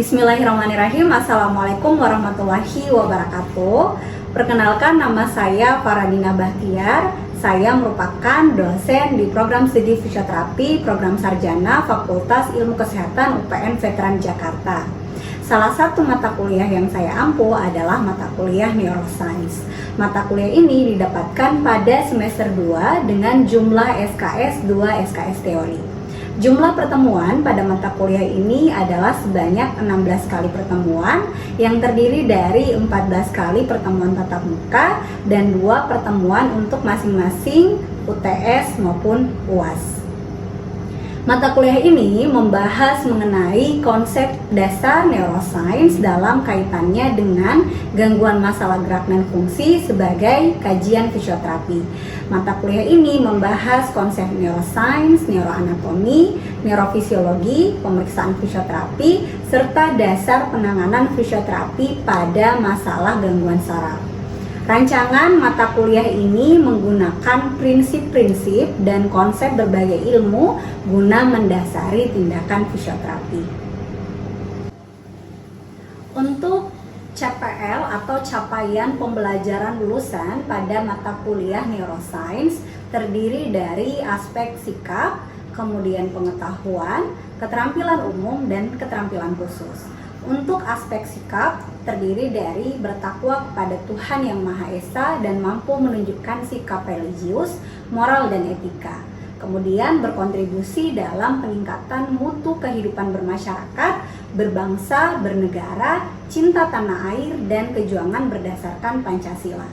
Bismillahirrahmanirrahim. Assalamualaikum warahmatullahi wabarakatuh. Perkenalkan, nama saya Faradina Bahtiar. Saya merupakan dosen di program studi fisioterapi program sarjana Fakultas Ilmu Kesehatan UPN Veteran Jakarta. Salah satu mata kuliah yang saya ampu adalah mata kuliah Neuroscience. Mata kuliah ini didapatkan pada semester 2 dengan jumlah SKS 2 SKS teori. Jumlah pertemuan pada mata kuliah ini adalah sebanyak 16 kali pertemuan yang terdiri dari 14 kali pertemuan tatap muka dan 2 pertemuan untuk masing-masing UTS maupun UAS. Mata kuliah ini membahas mengenai konsep dasar neuroscience dalam kaitannya dengan gangguan masalah gerak dan fungsi sebagai kajian fisioterapi. Mata kuliah ini membahas konsep neuroscience, neuroanatomi, neurofisiologi, pemeriksaan fisioterapi, serta dasar penanganan fisioterapi pada masalah gangguan saraf. Rancangan mata kuliah ini menggunakan prinsip-prinsip dan konsep berbagai ilmu guna mendasari tindakan fisioterapi. Untuk CPL atau capaian pembelajaran lulusan pada mata kuliah Neuroscience terdiri dari aspek sikap, kemudian pengetahuan, keterampilan umum, dan keterampilan khusus. Untuk aspek sikap terdiri dari bertakwa kepada Tuhan Yang Maha Esa dan mampu menunjukkan sikap religius, moral, dan etika. Kemudian berkontribusi dalam peningkatan mutu kehidupan bermasyarakat, berbangsa, bernegara, cinta tanah air, dan kejuangan berdasarkan Pancasila.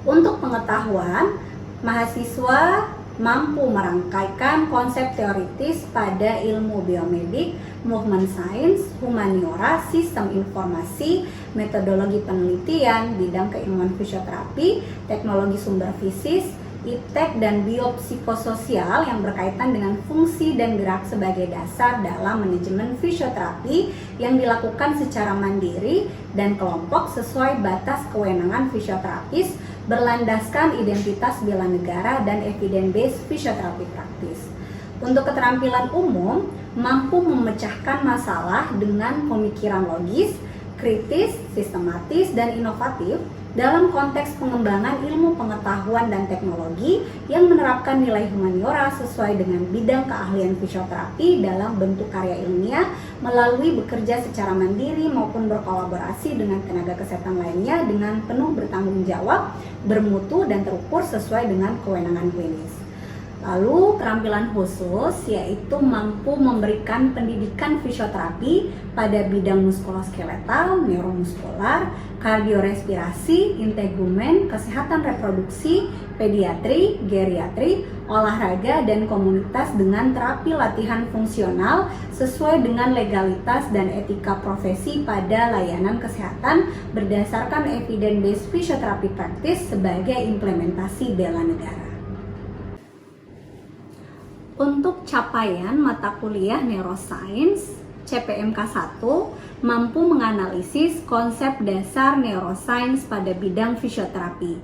Untuk pengetahuan, mahasiswa mampu merangkaikan konsep teoritis pada ilmu biomedik, movement science, humaniora, sistem informasi, metodologi penelitian, bidang keilmuan fisioterapi, teknologi sumber fisis, iptek, dan biopsikososial yang berkaitan dengan fungsi dan gerak sebagai dasar dalam manajemen fisioterapi yang dilakukan secara mandiri dan kelompok sesuai batas kewenangan fisioterapis berlandaskan identitas bela negara dan evidence-based fisioterapi praktis. Untuk keterampilan umum, mampu memecahkan masalah dengan pemikiran logis, kritis, sistematis, dan inovatif dalam konteks pengembangan ilmu pengetahuan dan teknologi yang menerapkan nilai humaniora sesuai dengan bidang keahlian fisioterapi dalam bentuk karya ilmiah melalui bekerja secara mandiri maupun berkolaborasi dengan tenaga kesehatan lainnya dengan penuh bertanggung jawab, bermutu, dan terukur sesuai dengan kewenangan klinis. Lalu keterampilan khusus yaitu mampu memberikan pendidikan fisioterapi pada bidang muskuloskeletal, neuromuskular, kardiorespirasi, integumen, kesehatan reproduksi, pediatri, geriatri, olahraga, dan komunitas dengan terapi latihan fungsional sesuai dengan legalitas dan etika profesi pada layanan kesehatan berdasarkan evidence-based physiotherapy practice sebagai implementasi bela negara. Untuk capaian mata kuliah Neuroscience, CPMK 1 mampu menganalisis konsep dasar neuroscience pada bidang fisioterapi.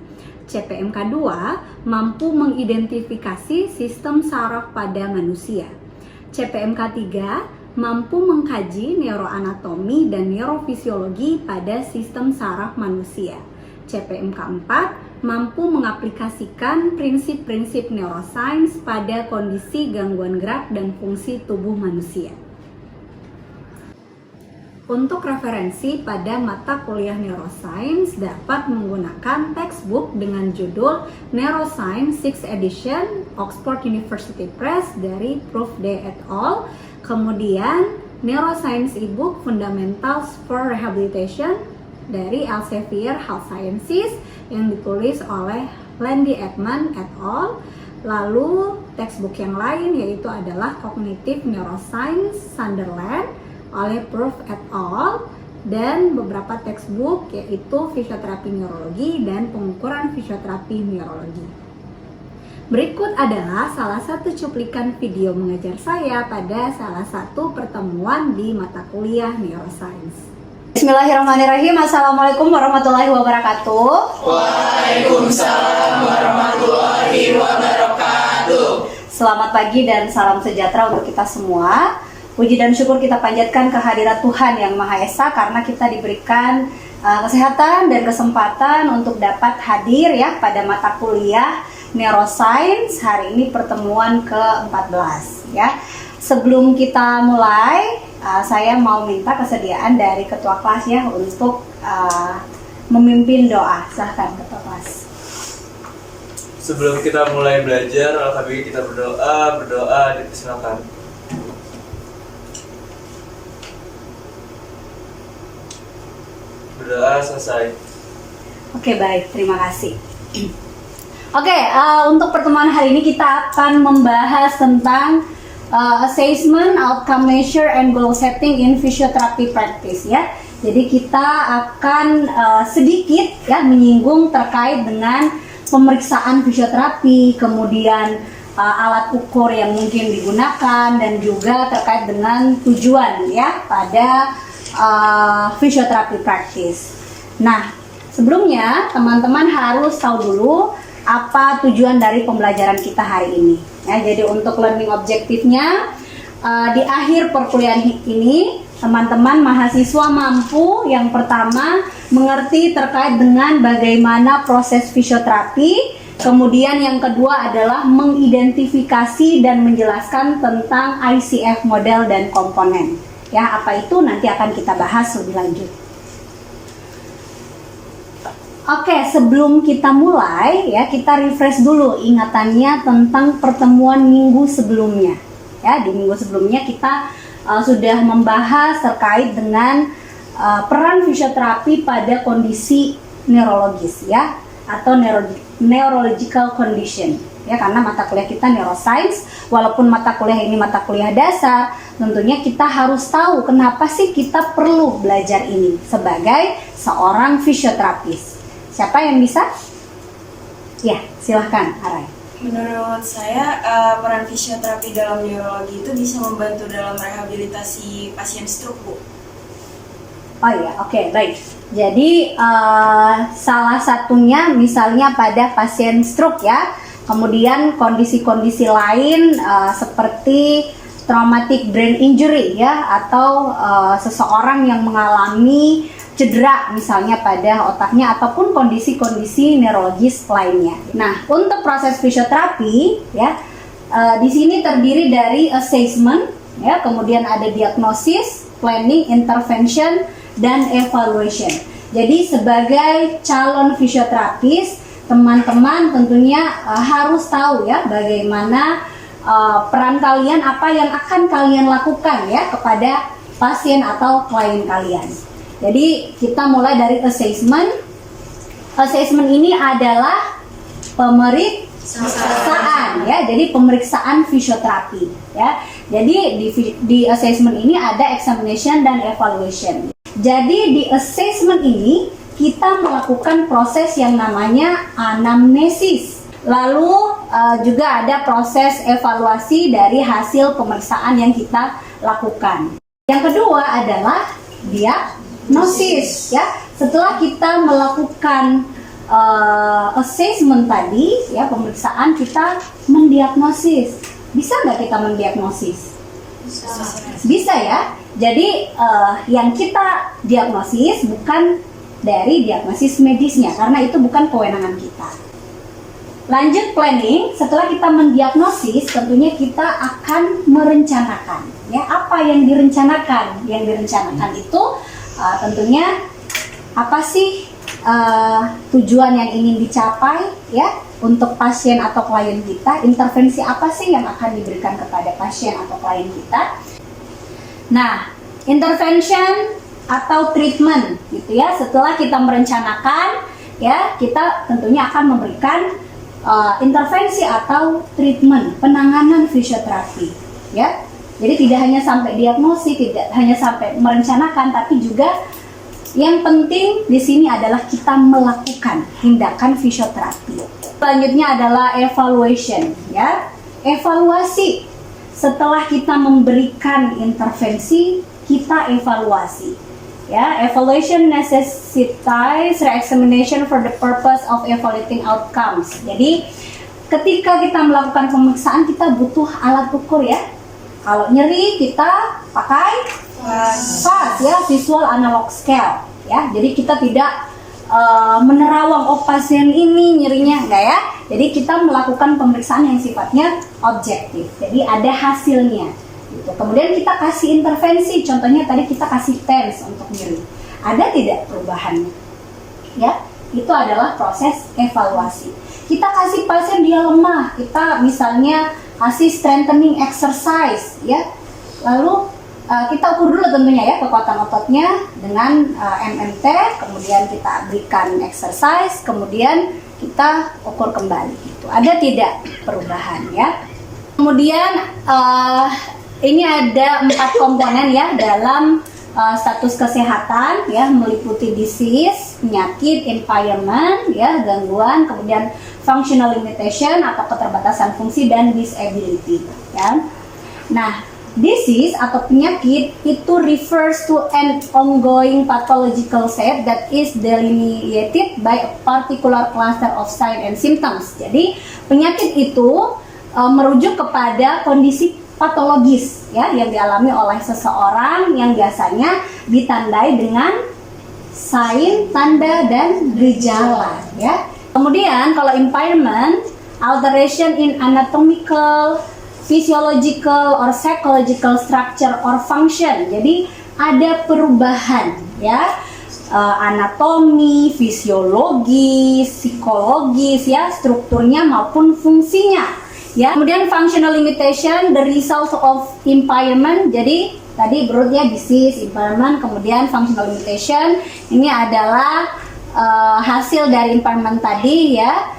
CPMK 2 mampu mengidentifikasi sistem saraf pada manusia. CPMK 3 mampu mengkaji neuroanatomi dan neurofisiologi pada sistem saraf manusia. CPMK 4 mampu mengaplikasikan prinsip-prinsip neuroscience pada kondisi gangguan gerak dan fungsi tubuh manusia. Untuk referensi pada mata kuliah Neuroscience dapat menggunakan textbook dengan judul Neuroscience 6th Edition Oxford University Press dari Proofday et al. Kemudian Neuroscience ebook Fundamentals for Rehabilitation dari Elsevier Health Sciences yang ditulis oleh Landy Edman et al. Lalu textbook yang lain yaitu adalah Cognitive Neuroscience Sunderland oleh Proof et al. Dan beberapa textbook yaitu Fisioterapi Neurologi dan Pengukuran Fisioterapi Neurologi. Berikut adalah salah satu cuplikan video mengajar saya pada salah satu pertemuan di mata kuliah Neuroscience. Bismillahirrahmanirrahim. Assalamualaikum warahmatullahi wabarakatuh. Waalaikumsalam warahmatullahi wabarakatuh. Selamat pagi dan salam sejahtera untuk kita semua. Puji dan syukur kita panjatkan kehadirat Tuhan Yang Maha Esa karena kita diberikan kesehatan dan kesempatan untuk dapat hadir ya pada mata kuliah Neuroscience. Hari ini pertemuan ke-14 ya. Sebelum kita mulai, saya mau minta kesediaan dari ketua kelas ya untuk memimpin doa. Silahkan ketua kelas. Sebelum kita mulai belajar, alhamdulillah kita berdoa dipersilakan. Berdoa selesai. Oke, baik, terima kasih. Oke, untuk pertemuan hari ini kita akan membahas tentang assessment, outcome measure, and goal setting in physiotherapy practice ya. Jadi kita akan sedikit ya menyinggung terkait dengan pemeriksaan fisioterapi, kemudian alat ukur yang mungkin digunakan, dan juga terkait dengan tujuan ya pada physiotherapy practice. Nah, sebelumnya teman-teman harus tahu dulu apa tujuan dari pembelajaran kita hari ini. Ya, jadi untuk learning objektifnya di akhir perkuliahan ini teman-teman mahasiswa mampu yang pertama mengerti terkait dengan bagaimana proses fisioterapi, kemudian yang kedua adalah mengidentifikasi dan menjelaskan tentang ICF model dan komponen. Ya, apa itu nanti akan kita bahas lebih lanjut. Oke, sebelum kita mulai ya, kita refresh dulu ingatannya tentang pertemuan minggu sebelumnya. Ya, di minggu sebelumnya kita sudah membahas terkait dengan peran fisioterapi pada kondisi neurologis ya, atau neurological condition. Ya, karena mata kuliah kita neuroscience, walaupun mata kuliah ini mata kuliah dasar, tentunya kita harus tahu kenapa sih kita perlu belajar ini sebagai seorang fisioterapis. Siapa yang bisa? Ya, silahkan Aray. Menurut saya, peran fisioterapi dalam neurologi itu bisa membantu dalam rehabilitasi pasien stroke, Bu. Oh iya, oke, baik. Jadi salah satunya misalnya pada pasien stroke ya. Kemudian kondisi-kondisi lain seperti traumatic brain injury ya, atau seseorang yang mengalami cedera misalnya pada otaknya, ataupun kondisi-kondisi neurologis lainnya. Nah, untuk proses fisioterapi ya, di sini terdiri dari assessment ya, kemudian ada diagnosis, planning, intervention, dan evaluation. Jadi sebagai calon fisioterapis, teman-teman tentunya harus tahu ya bagaimana peran kalian, apa yang akan kalian lakukan ya kepada pasien atau klien kalian. Jadi kita mulai dari assessment. Assessment ini adalah pemeriksaan ya, jadi pemeriksaan fisioterapi ya. Jadi di assessment ini ada examination dan evaluation. Jadi di assessment ini kita melakukan proses yang namanya anamnesis. Lalu juga ada proses evaluasi dari hasil pemeriksaan yang kita lakukan. Yang kedua adalah diagnosis ya. Setelah kita melakukan assessment tadi ya, pemeriksaan, kita mendiagnosis. Bisa nggak kita mendiagnosis? Bisa ya. Jadi yang kita diagnosis bukan dari diagnosis medisnya, karena itu bukan kewenangan kita. Lanjut planning. Setelah kita mendiagnosis, tentunya kita akan merencanakan ya, apa yang direncanakan. Yang direncanakan itu tentunya apa sih tujuan yang ingin dicapai ya untuk pasien atau klien kita, intervensi apa sih yang akan diberikan kepada pasien atau klien kita. Nah, intervention atau treatment gitu ya, setelah kita merencanakan ya, kita tentunya akan memberikan intervensi atau treatment, penanganan fisioterapi ya. Jadi tidak hanya sampai diagnosis, tidak hanya sampai merencanakan, tapi juga yang penting di sini adalah kita melakukan tindakan fisioterapi. Selanjutnya adalah evaluation ya. Evaluasi. Setelah kita memberikan intervensi, kita evaluasi. Ya, evaluation necessitates re-examination for the purpose of evaluating outcomes. Jadi, ketika kita melakukan pemeriksaan, kita butuh alat ukur ya. Kalau nyeri kita pakai VAS ya, visual analog scale ya. Jadi kita tidak menerawang pasien ini nyerinya, enggak ya. Jadi kita melakukan pemeriksaan yang sifatnya objektif. Jadi ada hasilnya gitu. Kemudian kita kasih intervensi, contohnya tadi kita kasih TENS untuk nyeri. Ada tidak perubahannya? Ya, itu adalah proses evaluasi. Kita kasih pasien dia lemah, kita misalnya kasih strengthening exercise ya. Lalu kita ukur dulu tentunya ya kekuatan ototnya dengan MMT, kemudian kita berikan exercise, kemudian kita ukur kembali. Gitu. Ada tidak perubahan ya? Kemudian ini ada 4 komponen ya dalam status kesehatan ya, meliputi disease, penyakit, impairment ya, gangguan, kemudian functional limitation atau keterbatasan fungsi, dan disability ya. Nah, disease atau penyakit itu refers to an ongoing pathological state that is delineated by a particular cluster of signs and symptoms. Jadi penyakit itu merujuk kepada kondisi patologis ya yang dialami oleh seseorang yang biasanya ditandai dengan sign, tanda, dan gejala ya. Kemudian kalau impairment, alteration in anatomical, physiological or psychological structure or function. Jadi ada perubahan ya, anatomi, fisiologi, psikologis ya, strukturnya maupun fungsinya ya. Kemudian functional limitation, the result of impairment. Jadi tadi berutnya disease, impairment, kemudian functional limitation ini adalah hasil dari impairment tadi ya,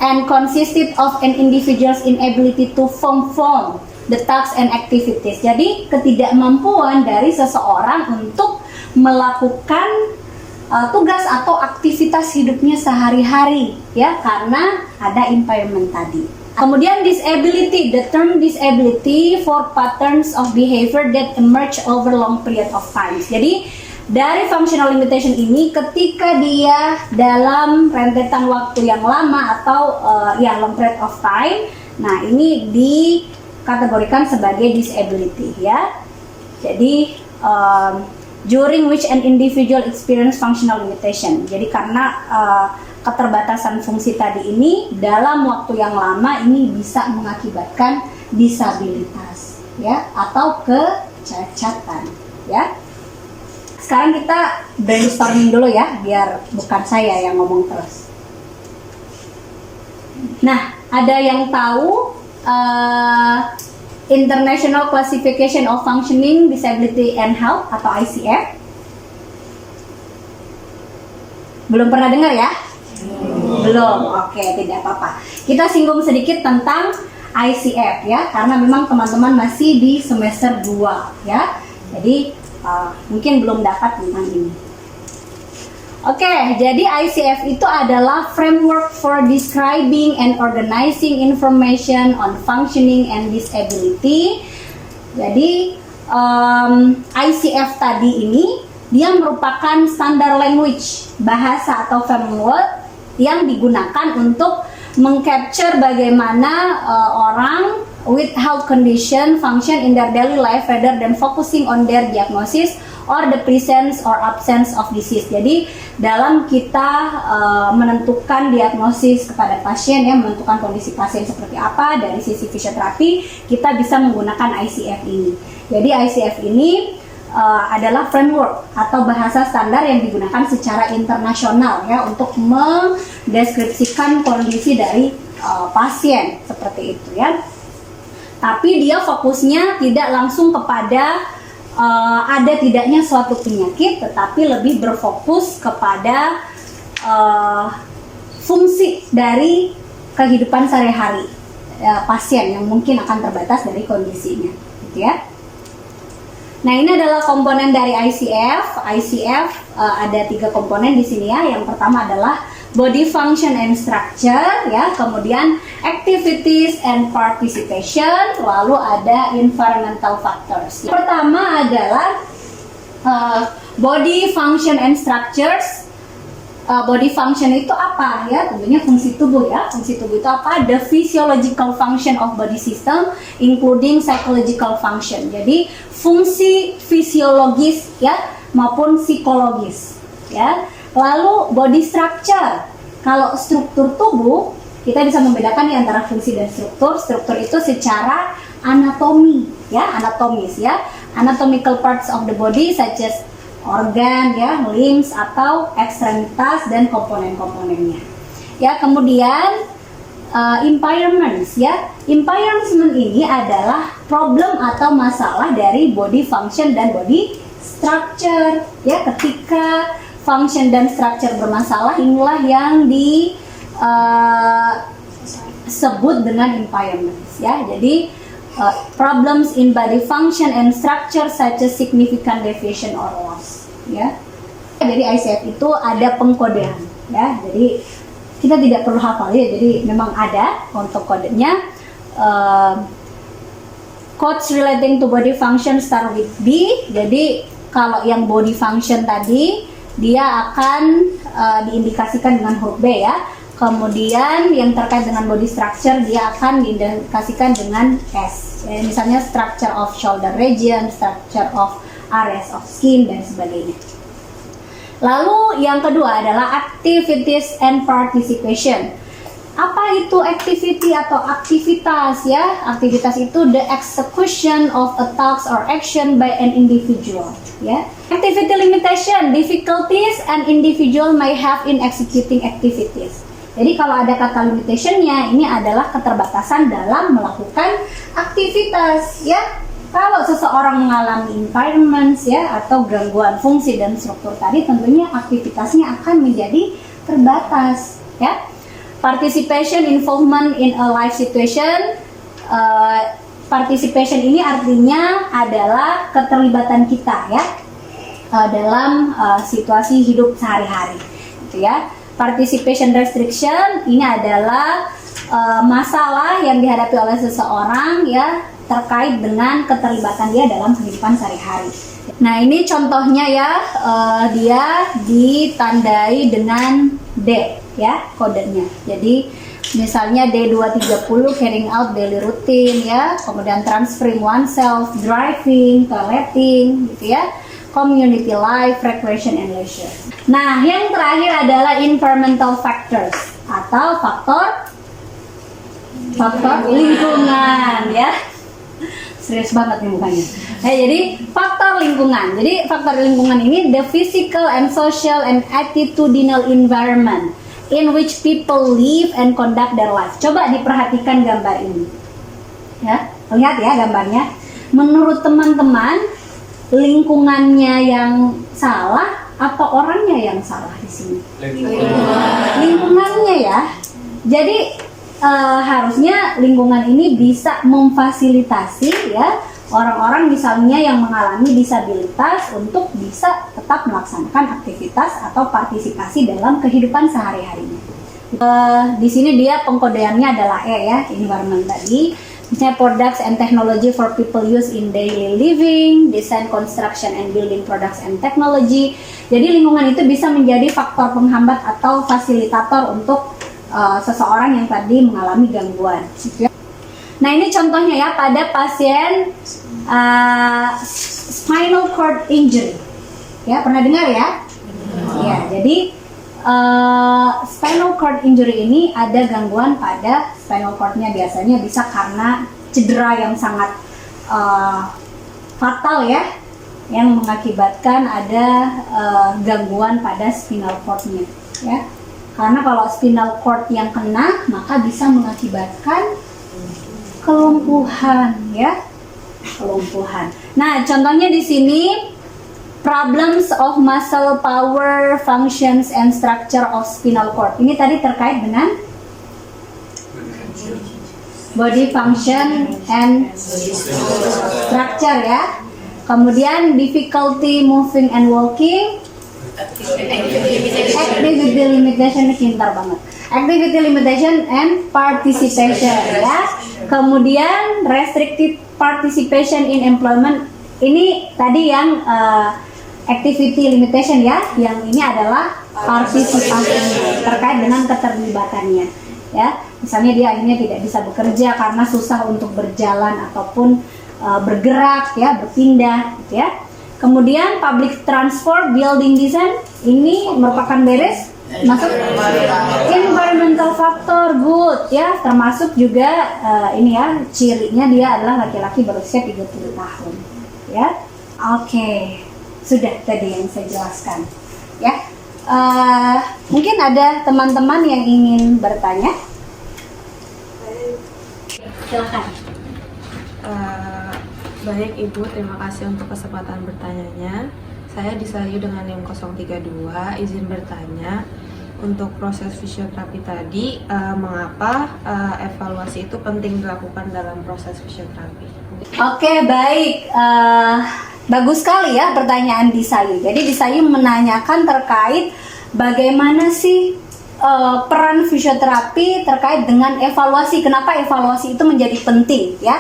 and consisted of an individual's inability to perform the tasks and activities. Jadi ketidakmampuan dari seseorang untuk melakukan tugas atau aktivitas hidupnya sehari-hari ya, karena ada impairment tadi. Kemudian disability, the term disability for patterns of behavior that emerge over long period of time. Jadi dari functional limitation ini ketika dia dalam rentetan waktu yang lama atau ya long period of time, nah ini dikategorikan sebagai disability ya. Jadi during which an individual experience functional limitation. Jadi karena keterbatasan fungsi tadi ini dalam waktu yang lama ini bisa mengakibatkan disabilitas ya atau kecacatan ya. Sekarang kita brainstorming dulu ya, biar bukan saya yang ngomong terus. Nah, ada yang tahu International Classification of Functioning, Disability and Health atau ICF? Belum pernah dengar ya? Belum. Oke, tidak apa-apa. Kita singgung sedikit tentang ICF ya, karena memang teman-teman masih di semester 2 ya. Jadi mungkin belum dapat tentang ini. Oke, jadi ICF itu adalah framework for describing and organizing information on functioning and disability. Jadi ICF tadi ini dia merupakan standar language, bahasa atau framework yang digunakan untuk mengcapture bagaimana orang with health condition function in their daily life rather than focusing on their diagnosis or the presence or absence of disease. Jadi dalam kita menentukan diagnosis kepada pasien ya, menentukan kondisi pasien seperti apa dari sisi fisioterapi, kita bisa menggunakan ICF ini. Jadi ICF ini adalah framework atau bahasa standar yang digunakan secara internasional ya untuk mendeskripsikan kondisi dari pasien seperti itu ya. Tapi dia fokusnya tidak langsung kepada ada tidaknya suatu penyakit, tetapi lebih berfokus kepada fungsi dari kehidupan sehari-hari pasien yang mungkin akan terbatas dari kondisinya, gitu ya. Nah, ini adalah komponen dari ICF. ICF ada 3 komponen di sini ya. Yang pertama adalah body function and structure ya, kemudian activities and participation, lalu ada environmental factors. Yang pertama adalah body function and structures. body function itu apa ya? Tentunya fungsi tubuh ya. Fungsi tubuh itu apa? The physiological function of body system including psychological function. Jadi fungsi fisiologis ya maupun psikologis ya. Lalu body structure. Kalau struktur tubuh kita bisa membedakan di antara fungsi dan struktur. Struktur itu secara anatomi ya, anatomis ya. Anatomical parts of the body such as organ ya, limbs atau ekstremitas dan komponen-komponennya. Ya, kemudian impairments ya. Impairments ini adalah problem atau masalah dari body function dan body structure ya. Ketika function dan structure bermasalah, inilah yang disebut dengan impairments ya. Jadi problems in body function and structure such as significant deviation or loss ya. Jadi ICF itu ada pengkodean ya. Jadi kita tidak perlu hafal ya. Jadi memang ada untuk kodenya. Codes relating to body function start with B. Jadi kalau yang body function tadi dia akan diindikasikan dengan huruf B ya. Kemudian yang terkait dengan body structure dia akan diindikasikan dengan S. Ya, misalnya structure of shoulder region, structure of areas of skin dan sebagainya. Lalu yang kedua adalah activities and participation. Apa itu activity atau aktivitas ya? Aktivitas itu the execution of a task or action by an individual ya. Activity limitation, difficulties an individual may have in executing activities. Jadi kalau ada kata limitationnya, ini adalah keterbatasan dalam melakukan aktivitas ya. Kalau seseorang mengalami impairments ya atau gangguan fungsi dan struktur tadi, tentunya aktivitasnya akan menjadi terbatas ya. Participation, involvement in a life situation. Participation ini artinya adalah keterlibatan kita ya dalam situasi hidup sehari-hari gitu ya. Participation restriction ini adalah masalah yang dihadapi oleh seseorang ya terkait dengan keterlibatan dia dalam kehidupan sehari-hari. Nah ini contohnya ya, dia ditandai dengan D ya kodenya. Jadi misalnya D230 carrying out daily routine ya, kemudian transferring oneself, driving, toileting gitu ya, community life, recreation and leisure. Nah, yang terakhir adalah environmental factors atau faktor lingkungan ya. Serius banget nih mukanya. Nah, jadi faktor lingkungan. Jadi faktor lingkungan ini the physical and social and attitudinal environment in which people live and conduct their life. Coba diperhatikan gambar ini. Ya, lihat ya gambarnya. Menurut teman-teman, lingkungannya yang salah atau orangnya yang salah di sini? Lingkungannya ya. Jadi harusnya lingkungan ini bisa memfasilitasi ya orang-orang misalnya yang mengalami disabilitas untuk bisa tetap melaksanakan aktivitas atau partisipasi dalam kehidupan sehari-harinya. Di sini dia pengkodeannya adalah E ya, environment tadi. Misalnya products and technology for people use in daily living, design, construction and building products and technology. Jadi lingkungan itu bisa menjadi faktor penghambat atau fasilitator untuk seseorang yang tadi mengalami gangguan. Nah ini contohnya ya pada pasien spinal cord injury. Ya pernah dengar ya? Ya jadi spinal cord injury ini ada gangguan pada spinal cordnya, biasanya bisa karena cedera yang sangat fatal ya, yang mengakibatkan ada gangguan pada spinal cordnya ya. Karena kalau spinal cord yang kena maka bisa mengakibatkan kelumpuhan ya, kelumpuhan. Nah contohnya di sini problems of muscle power, functions and structure of spinal cord. Ini tadi terkait dengan body function and structure ya. Kemudian difficulty moving and walking. Activity limitation, pintar banget. Activity limitation and participation ya. Kemudian restricted participation in employment. Ini tadi yang activity limitation ya, yang ini adalah partisipasi terkait dengan keterlibatannya ya. Misalnya dia akhirnya tidak bisa bekerja karena susah untuk berjalan ataupun bergerak ya, berpindah gitu ya. Kemudian public transport, building design ini merupakan beres masuk environmental factor, good ya, termasuk juga ini ya, cirinya dia adalah laki-laki berusia 30 tahun ya. Oke, sudah tadi yang saya jelaskan ya. Mungkin ada teman-teman yang ingin bertanya, silakan. Baik Ibu, terima kasih untuk kesempatan bertanyanya. Saya Disayu dengan NIM 032, izin bertanya untuk proses fisioterapi tadi, mengapa evaluasi itu penting dilakukan dalam proses fisioterapi? Oke, baik. Bagus sekali ya pertanyaan Disayu. Jadi Disayu menanyakan terkait bagaimana sih peran fisioterapi terkait dengan evaluasi. Kenapa evaluasi itu menjadi penting ya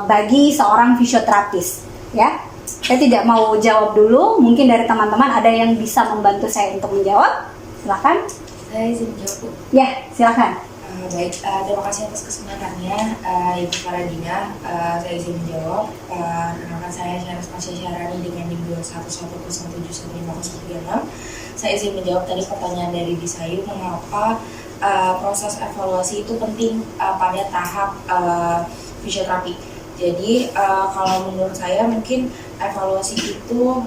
bagi seorang fisioterapis ya. Saya tidak mau jawab dulu, mungkin dari teman-teman ada yang bisa membantu saya untuk menjawab. Silakan. Saya izin jawab. Ya, silakan. Baik, terima kasih atas kesempatannya, Ibu Faradina. Saya izin menjawab. Perkenalkan saya Syahnas Pasya Syahrani dengan NIM 211071536. Saya izin menjawab tadi pertanyaan dari Disayu, mengapa proses evaluasi itu penting pada tahap fisioterapi. Jadi kalau menurut saya mungkin evaluasi itu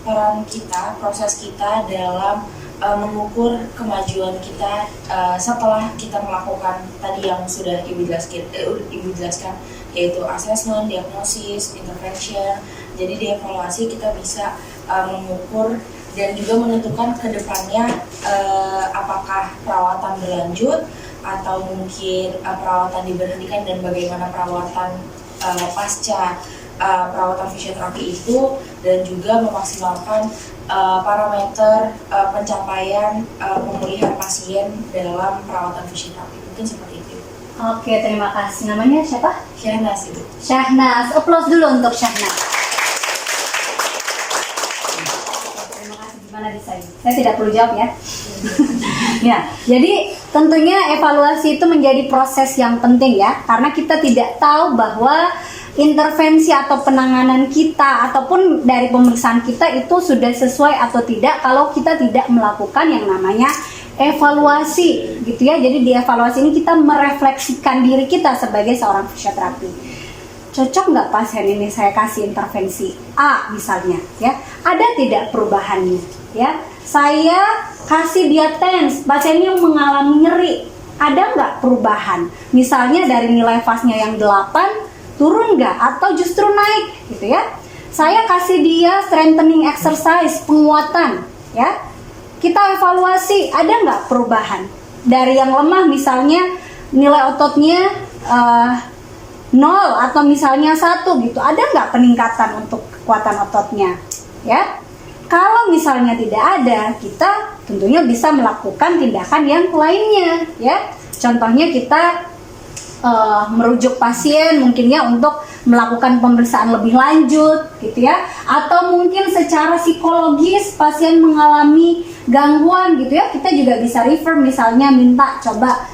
peran kita, proses kita dalam mengukur kemajuan kita setelah kita melakukan tadi yang sudah Ibu jelaskan, yaitu assessment, diagnosis, intervention. Jadi di evaluasi kita bisa mengukur dan juga menentukan ke depannya apakah perawatan berlanjut atau mungkin perawatan diberhentikan, dan bagaimana perawatan pasca perawatan fisioterapi itu, dan juga memaksimalkan parameter pencapaian pemulihan pasien dalam perawatan fisioterapi. Mungkin seperti itu. Oke, terima kasih. Namanya siapa? Syahnas itu. Syahnas. Applause dulu untuk Syahnas. Terima kasih. Gimana Disayu? Saya tidak perlu jawab ya. Ya, jadi tentunya evaluasi itu menjadi proses yang penting ya, karena kita tidak tahu bahwa intervensi atau penanganan kita ataupun dari pemeriksaan kita itu sudah sesuai atau tidak kalau kita tidak melakukan yang namanya evaluasi gitu ya. Jadi di evaluasi ini kita merefleksikan diri kita sebagai seorang fisioterapi. Cocok nggak pasien ini saya kasih intervensi A misalnya ya, ada tidak perubahannya ya. Saya kasih dia TENS, pasiennya mengalami nyeri, ada nggak perubahan? Misalnya dari nilai FAS-nya yang 8 turun nggak atau justru naik gitu ya. Saya kasih dia strengthening exercise, penguatan ya. Kita evaluasi, ada nggak perubahan? Dari yang lemah misalnya nilai ototnya 0 atau misalnya 1 gitu, ada nggak peningkatan untuk kekuatan ototnya ya. Kalau misalnya tidak ada, kita tentunya bisa melakukan tindakan yang lainnya ya. Contohnya kita merujuk pasien mungkin ya untuk melakukan pemeriksaan lebih lanjut gitu ya, atau mungkin secara psikologis pasien mengalami gangguan gitu ya, kita juga bisa refer, misalnya minta coba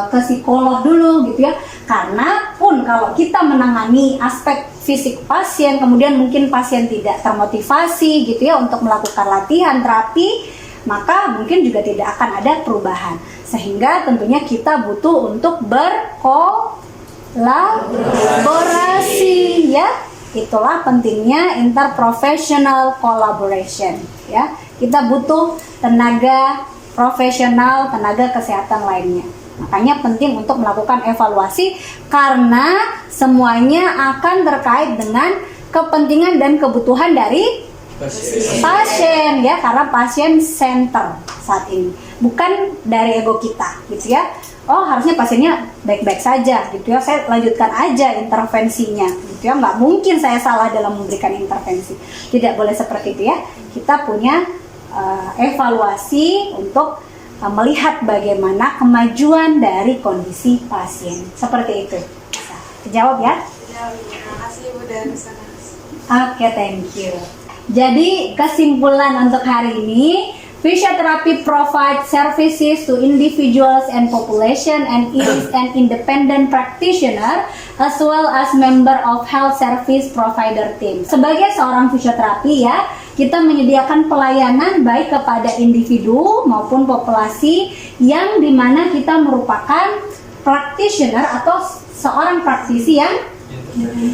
ke psikolog dulu gitu ya. Karena pun kalau kita menangani aspek fisik pasien, kemudian mungkin pasien tidak termotivasi gitu ya untuk melakukan latihan terapi, maka mungkin juga tidak akan ada perubahan. Sehingga tentunya kita butuh untuk berkolaborasi ya. Itulah pentingnya interprofessional collaboration ya. Kita butuh tenaga profesional, tenaga kesehatan lainnya. Makanya penting untuk melakukan evaluasi karena semuanya akan terkait dengan kepentingan dan kebutuhan dari pasien ya, karena pasien center saat ini, bukan dari ego kita gitu ya. Oh harusnya pasiennya baik-baik saja gitu ya, saya lanjutkan aja intervensinya gitu ya. Nggak mungkin saya salah dalam memberikan intervensi, tidak boleh seperti itu ya. Kita punya evaluasi untuk melihat bagaimana kemajuan dari kondisi pasien. Seperti itu. Bisa dijawab ya? Terima kasih Bu dan Syahnas. Oke, thank you. Jadi kesimpulan untuk hari ini, physiotherapy provides services to individuals and population and is an independent practitioner as well as member of health service provider team. Sebagai seorang fisioterapi ya, kita menyediakan pelayanan baik kepada individu maupun populasi yang dimana kita merupakan practitioner atau seorang praktisi yang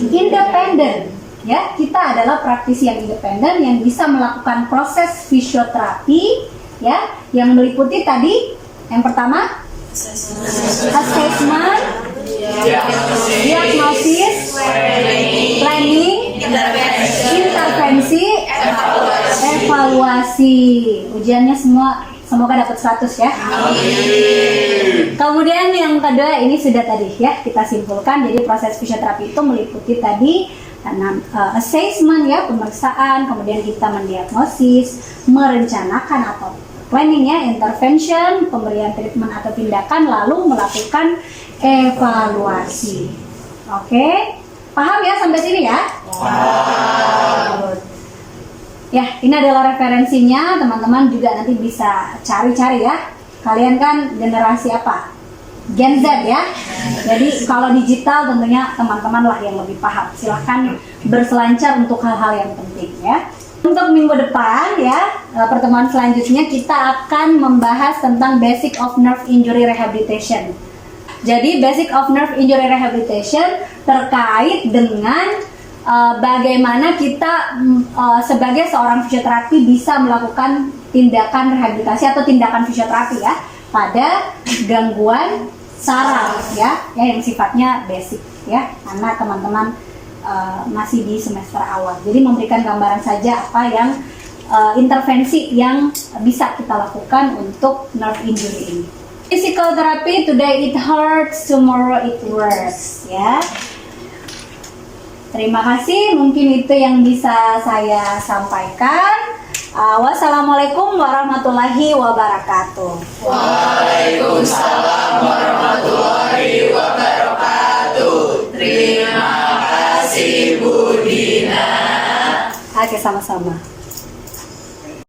independen. Ya, kita adalah praktisi yang independen yang bisa melakukan proses fisioterapi ya, yang meliputi tadi yang pertama assessment, diagnosis, planning, intervensi, evaluasi. Ujiannya semua semoga dapat 100 ya. Kemudian yang kedua ini sudah tadi ya kita simpulkan. Jadi proses fisioterapi itu meliputi tadi assessment ya, pemeriksaan, kemudian kita mendiagnosis, merencanakan atau planning ya, intervention, pemberian treatment atau tindakan, lalu melakukan evaluasi. Oke, paham ya sampai sini ya? Paham. Ya, ini adalah referensinya, teman-teman juga nanti bisa cari-cari ya. Kalian kan generasi apa? Gen Z ya. Jadi kalau digital tentunya teman-teman lah yang lebih paham. Silahkan berselancar untuk hal-hal yang penting ya. Untuk minggu depan ya, pertemuan selanjutnya kita akan membahas tentang basic of nerve injury rehabilitation. Jadi basic of nerve injury rehabilitation terkait dengan bagaimana kita sebagai seorang fisioterapi bisa melakukan tindakan rehabilitasi atau tindakan fisioterapi ya pada gangguan saraf ya yang sifatnya basic ya, karena teman-teman masih di semester awal. Jadi memberikan gambaran saja apa yang intervensi yang bisa kita lakukan untuk nerve injury ini. Physical therapy, today it hurts, tomorrow it works ya. Terima kasih, mungkin itu yang bisa saya sampaikan. Wassalamualaikum warahmatullahi wabarakatuh. Waalaikumsalam warahmatullahi wabarakatuh. Terima kasih Bu Dina. Oke, sama-sama.